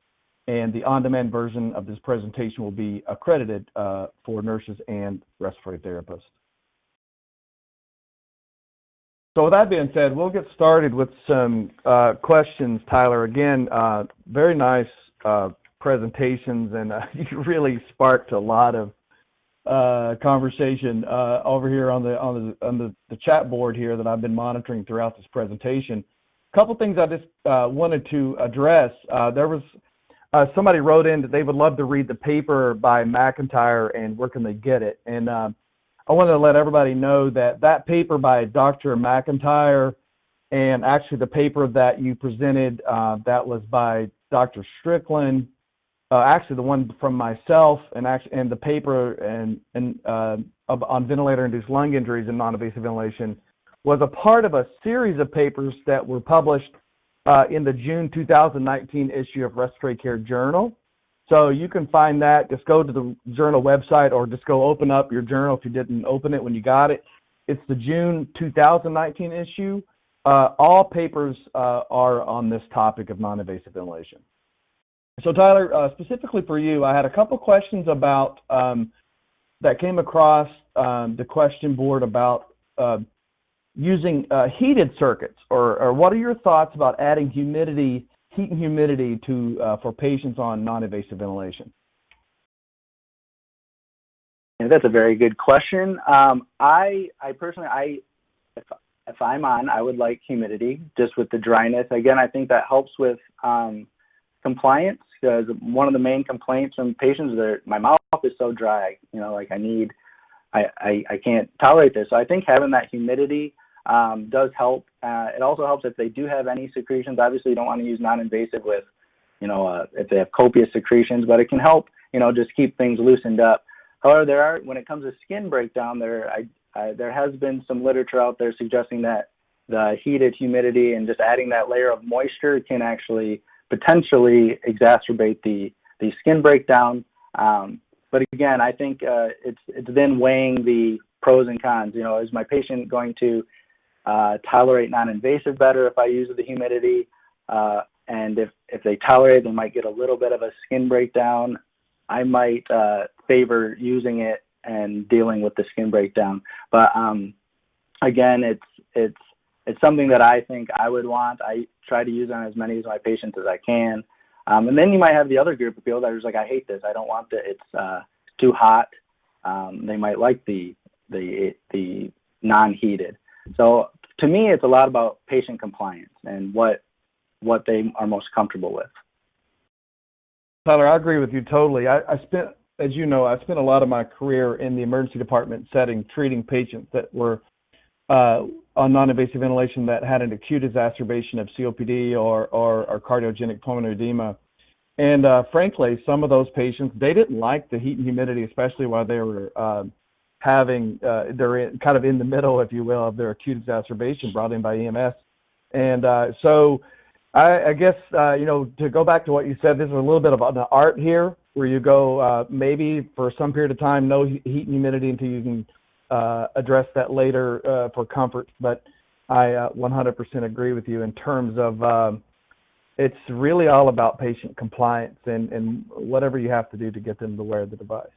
and the on-demand version of this presentation will be accredited for nurses and respiratory therapists. So with that being said, we'll get started with some questions, Tyler. Again, very nice presentations, and you really sparked a lot of conversation over here on the chat board here that I've been monitoring throughout this presentation. A couple things I just wanted to address. There was somebody wrote in that they would love to read the paper by McIntyre and where can they get it. And I wanted to let everybody know that that paper by Dr. McIntyre and actually the paper that you presented that was by Dr. Strickland, actually the one from myself and the paper on ventilator-induced lung injuries and non-invasive ventilation was a part of a series of papers that were published in the June 2019 issue of Respiratory Care Journal. So you can find that. Just go to the journal website or just go open up your journal if you didn't open it when you got it. It's the June 2019 issue. All papers are on this topic of non-invasive ventilation. So Tyler, specifically for you, I had a couple questions about that came across the question board about using heated circuits, or what are your thoughts about adding heat and humidity to for patients on non-invasive ventilation? Yeah, that's a very good question. I personally, if I'm on, I would like humidity just with the dryness. Again, I think that helps with compliance, because one of the main complaints from patients is my mouth is so dry, like I can't tolerate this. So I think having that humidity does help. It also helps if they do have any secretions. Obviously, you don't want to use non-invasive with, if they have copious secretions, but it can help, just keep things loosened up. However, when it comes to skin breakdown, there has been some literature out there suggesting that the heated humidity and just adding that layer of moisture can actually potentially exacerbate the skin breakdown. But again, I think it's then weighing the pros and cons. Is my patient going to tolerate non-invasive better if I use the humidity? And if they tolerate, they might get a little bit of a skin breakdown. I might favor using it and dealing with the skin breakdown. But again, it's something that I think I would want. I try to use on as many of my patients as I can. And then you might have the other group of people that are just like, I hate this. I don't want it. It's too hot. They might like the non-heated. So to me, it's a lot about patient compliance and what they are most comfortable with. Tyler, I agree with you totally. I spent, as you know, I spent a lot of my career in the emergency department setting, treating patients that were on non-invasive ventilation that had an acute exacerbation of COPD or cardiogenic pulmonary edema. And frankly, some of those patients, they didn't like the heat and humidity, especially while they were they're kind of in the middle, if you will, of their acute exacerbation brought in by EMS. And so I guess, to go back to what you said, there's a little bit of an art here where you go maybe for some period of time, no heat and humidity until you can address that later for comfort. But I 100% agree with you in terms of it's really all about patient compliance and whatever you have to do to get them to wear the device.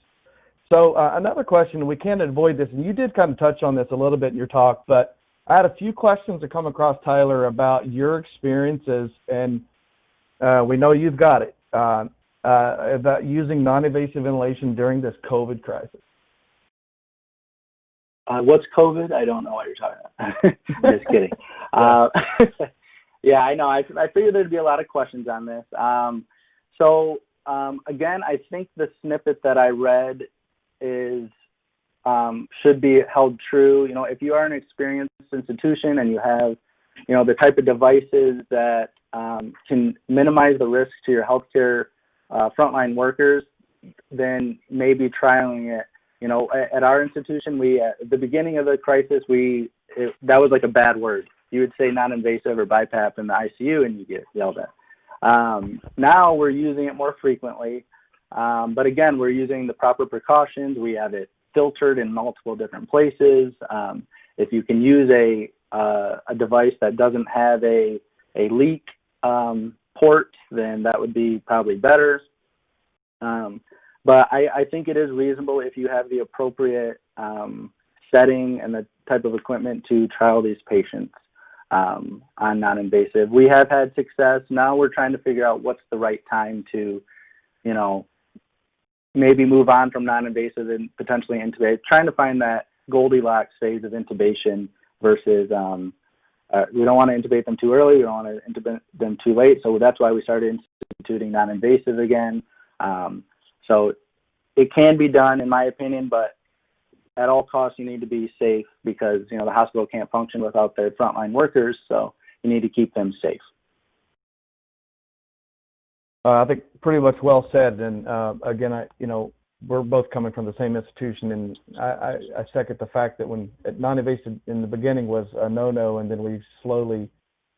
So another question, we can't avoid this, and you did kind of touch on this a little bit in your talk, but I had a few questions that come across, Tyler, about your experiences, and we know you've got it, about using non-invasive ventilation during this COVID crisis. What's COVID? I don't know what you're talking about. Just kidding. Yeah, I know. I figured there'd be a lot of questions on this. Again, I think the snippet that I read should be held true. If you are an experienced institution and you have, the type of devices that can minimize the risk to your healthcare frontline workers, then maybe trialing it. At our institution, at the beginning of the crisis, that was like a bad word. You would say non-invasive or BiPAP in the ICU and you get yelled at. Now we're using it more frequently. But again, we're using the proper precautions. We have it filtered in multiple different places. If you can use a device that doesn't have a leak port, then that would be probably better. But I think it is reasonable if you have the appropriate setting and the type of equipment to trial these patients on non-invasive. We have had success. Now we're trying to figure out what's the right time to, maybe move on from non-invasive and potentially intubate, trying to find that Goldilocks phase of intubation versus we don't want to intubate them too early, we don't want to intubate them too late, so that's why we started instituting non-invasive again. So it can be done, in my opinion, but at all costs you need to be safe because, the hospital can't function without their frontline workers, so you need to keep them safe. I think pretty much well said. And again, we're both coming from the same institution, and I second the fact that when non-invasive in the beginning was a no-no, and then we slowly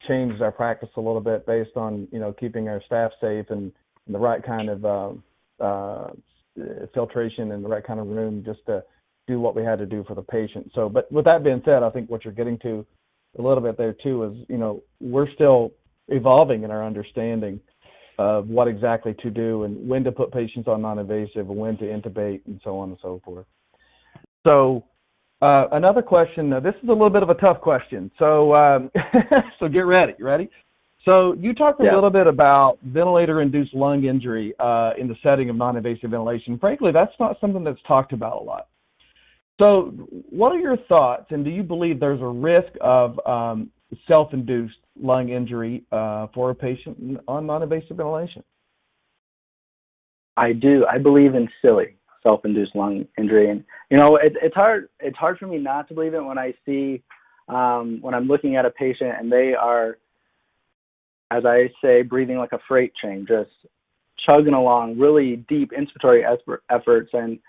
changed our practice a little bit based on keeping our staff safe and the right kind of filtration and the right kind of room just to do what we had to do for the patient. So, but with that being said, I think what you're getting to a little bit there too is we're still evolving in our understanding of what exactly to do and when to put patients on non-invasive and when to intubate and so on and so forth. So another question, this is a little bit of a tough question, so so get ready. You ready? So you talked a little bit about ventilator-induced lung injury in the setting of non-invasive ventilation. Frankly, that's not something that's talked about a lot. So what are your thoughts, and do you believe there's a risk of self-induced lung injury for a patient on non-invasive ventilation? I do. I believe in silly self-induced lung injury, and it's hard. It's hard for me not to believe it when I see when I'm looking at a patient and they are, as I say, breathing like a freight train, just chugging along, really deep inspiratory efforts. And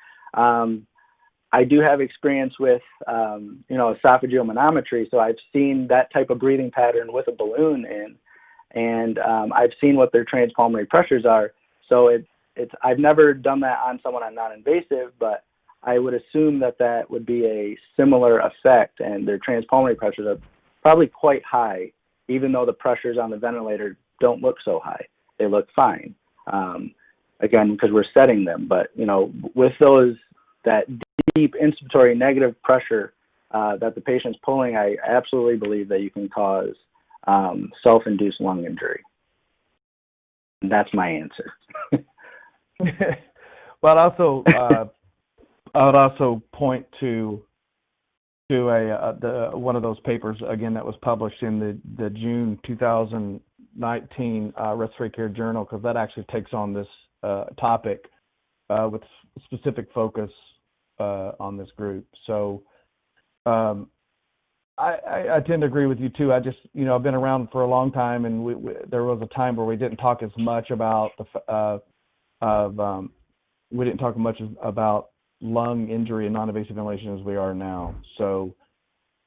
I do have experience with esophageal manometry, so I've seen that type of breathing pattern with a balloon in, and I've seen what their transpulmonary pressures are. So I've never done that on someone on non-invasive, but I would assume that would be a similar effect, and their transpulmonary pressures are probably quite high, even though the pressures on the ventilator don't look so high. They look fine, again, because we're setting them. But, with that deep inspiratory negative pressure that the patient's pulling, I absolutely believe that you can cause self-induced lung injury. And that's my answer. But also, I would also point to one of those papers again that was published in the June 2019 Respiratory Care Journal, because that actually takes on this topic with specific focus on this group. So I tend to agree with you too. I just I've been around for a long time, and there was a time where we didn't talk as much about lung injury and non-invasive ventilation as we are now. So,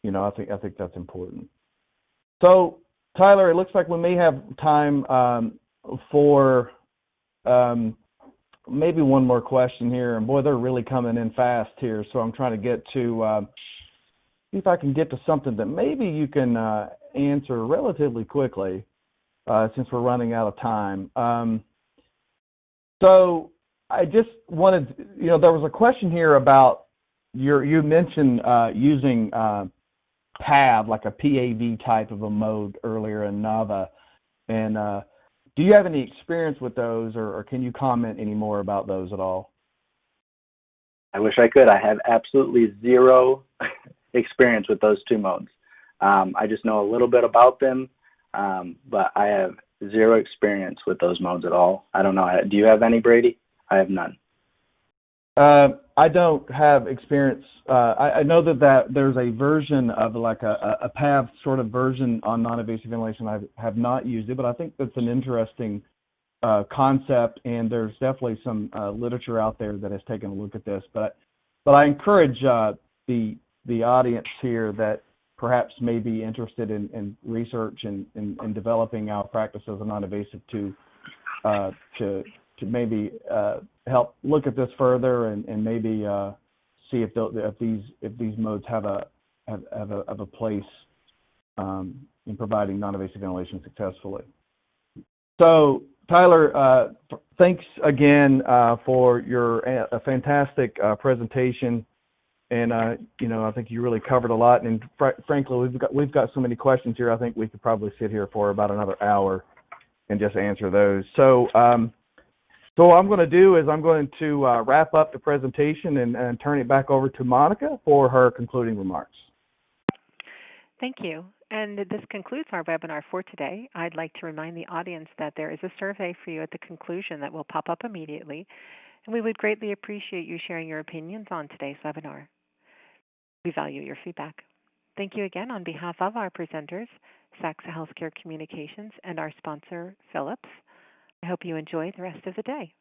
I think that's important. So, Tyler, it looks like we may have time for maybe one more question here. And boy, they're really coming in fast here. So I'm trying to get to see if I can get to something that maybe you can answer relatively quickly, since we're running out of time. So I just wanted, there was a question here about you mentioned using PAV, like a PAV type of a mode earlier in NAVA. And do you have any experience with those, or can you comment any more about those at all? I wish I could. I have absolutely zero experience with those two modes. I just know a little bit about them, but I have zero experience with those modes at all. I don't know. Do you have any, Brady? I have none. I don't have experience. I know that there's a version of like a PAV sort of version on non-invasive ventilation. I have not used it, but I think that's an interesting concept, and there's definitely some literature out there that has taken a look at this. But I encourage the audience here that perhaps may be interested in research and developing our practice as a non-invasive to maybe help look at this further and maybe see if these modes have a place in providing non-invasive ventilation successfully. So Tyler, thanks again for your fantastic presentation, and I think you really covered a lot. And frankly, we've got so many questions here. I think we could probably sit here for about another hour and just answer those. So what I'm going to do is I'm going to wrap up the presentation and turn it back over to Monica for her concluding remarks. Thank you. And this concludes our webinar for today. I'd like to remind the audience that there is a survey for you at the conclusion that will pop up immediately, and we would greatly appreciate you sharing your opinions on today's webinar. We value your feedback. Thank you again on behalf of our presenters, Saxa Healthcare Communications, and our sponsor, Philips. I hope you enjoy the rest of the day.